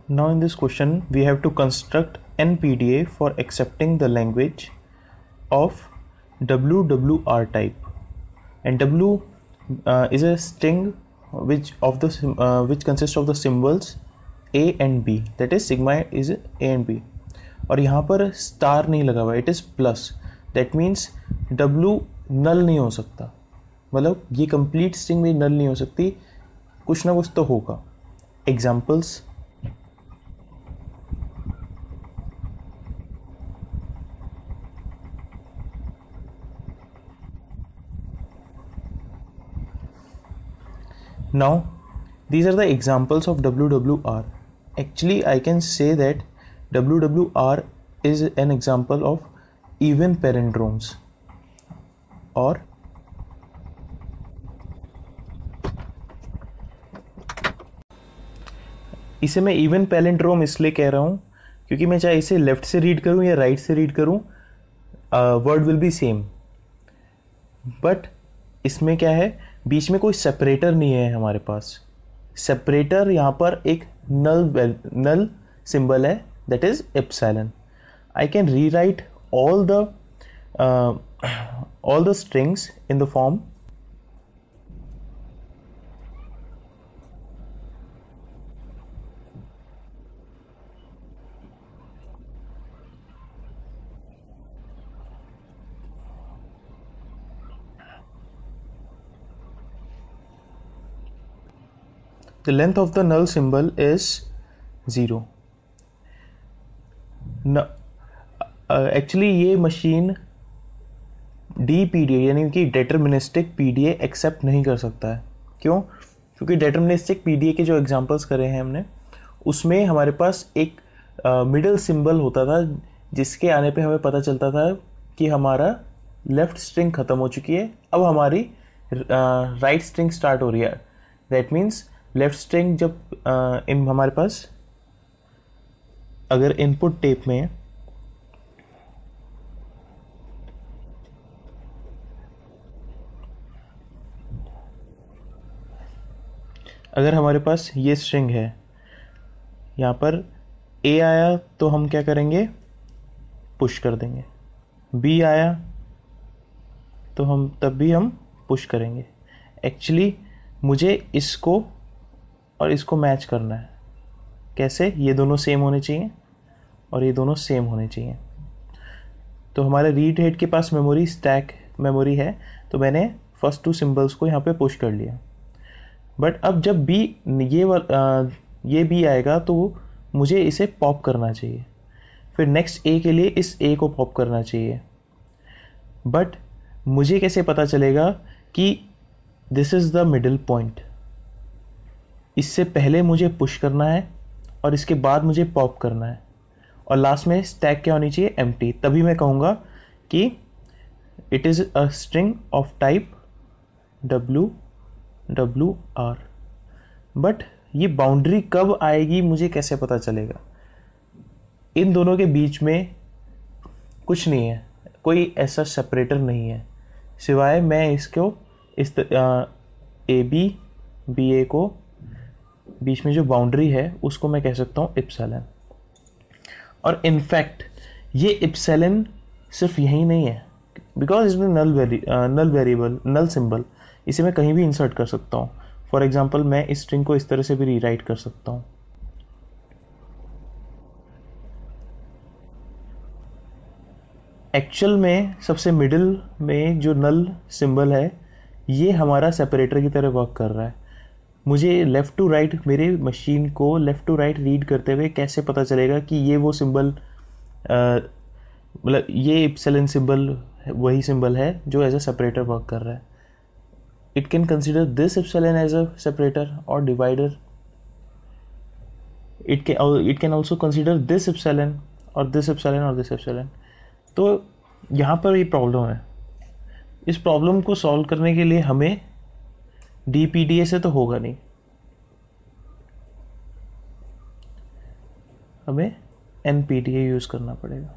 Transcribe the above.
Now in this question we have to construct NPDA for accepting the language of WWR type, and W is a string which consists of the symbols A and B, that is sigma is A and B, और यहाँ पर star नहीं लगा हुआ, it is plus, that means W नल नहीं हो सकता, मतलब ये कंप्लीट स्ट्रिंग में नल नहीं हो सकती, कुछ ना कुछ तो होगा. Examples, now these are the examples of WWR. Actually I can say that WWR is an example of even palindromes, और इसे मैं इवन पैलिंड्रोम इसलिए कह रहा हूँ क्योंकि मैं चाहे इसे लेफ्ट से रीड करूँ या राइट से रीड करूँ, word will be same, but इसमें क्या है, बीच में कोई सेपरेटर नहीं है हमारे पास. सेपरेटर यहाँ पर एक नल सिंबल है, that is epsilon. I can rewrite all the strings in the form the length of the null symbol is 0. Actually ये मशीन DPDA यानी कि डिटर्मिनिस्टिक PDA एक्सेप्ट नहीं कर सकता है. क्यों? क्योंकि डिटर्मिनिस्टिक PDA के जो एग्जांपल्स करे हैं हमने, उसमें हमारे पास एक मिडिल सिंबल होता था जिसके आने पे हमें पता चलता था कि हमारा लेफ्ट स्ट्रिंग ख़त्म हो चुकी है, अब हमारी राइट स्ट्रिंग स्टार्ट हो रही है. दैट मीन्स लेफ्ट स्ट्रिंग जब हमारे पास अगर इनपुट टेप में अगर हमारे पास ये स्ट्रिंग है, यहाँ पर A आया तो हम क्या करेंगे, पुश कर देंगे. B आया तो तब भी हम पुश करेंगे. एक्चुअली मुझे इसको और इसको मैच करना है. कैसे? ये दोनों सेम होने चाहिए और ये दोनों सेम होने चाहिए. तो हमारे रीड हेड के पास मेमोरी स्टैक मेमोरी है, तो मैंने फर्स्ट 2 सिंबल्स को यहाँ पे पुश कर लिया. बट अब जब ये बी आएगा तो मुझे इसे पॉप करना चाहिए, फिर नेक्स्ट ए के लिए इस ए को पॉप करना चाहिए. बट मुझे कैसे पता चलेगा कि this is the middle point? इससे पहले मुझे पुश करना है और इसके बाद मुझे पॉप करना है, और लास्ट में स्टैक क्या होनी चाहिए, एम्प्टी. तभी मैं कहूँगा कि it is a string of type WWR. But ये बाउंड्री कब आएगी मुझे कैसे पता चलेगा? इन दोनों के बीच में कुछ नहीं है, कोई ऐसा सेपरेटर नहीं है, सिवाय मैं इसको इस AB BA को बीच में जो बाउंड्री है उसको मैं कह सकता हूँ एप्सिलॉन. और इनफैक्ट ये एप्सिलॉन सिर्फ यही नहीं है, बिकॉज इसमें नल वेरिएबल नल सिंबल, इसे मैं कहीं भी इंसर्ट कर सकता हूँ. फॉर एग्जांपल मैं इस स्ट्रिंग को इस तरह से भी रीराइट कर सकता हूँ. एक्चुअल में सबसे मिडिल में जो नल सिंबल है ये हमारा सेपरेटर की तरह वर्क कर रहा है. मुझे लेफ़्ट टू राइट, मेरे मशीन को लेफ़्ट टू राइट रीड करते हुए कैसे पता चलेगा कि ये वो सिंबल, मतलब ये एप्सिलॉन सिंबल वही सिंबल है जो एज अ सेपरेटर वर्क कर रहा है. It can consider this epsilon as a separator or divider. It can also consider this epsilon or this epsilon or this epsilon. तो यहाँ पर ये प्रॉब्लम है. इस प्रॉब्लम को सॉल्व करने के लिए हमें DPDA से तो होगा नहीं, हमें NPDA यूज़ करना पड़ेगा.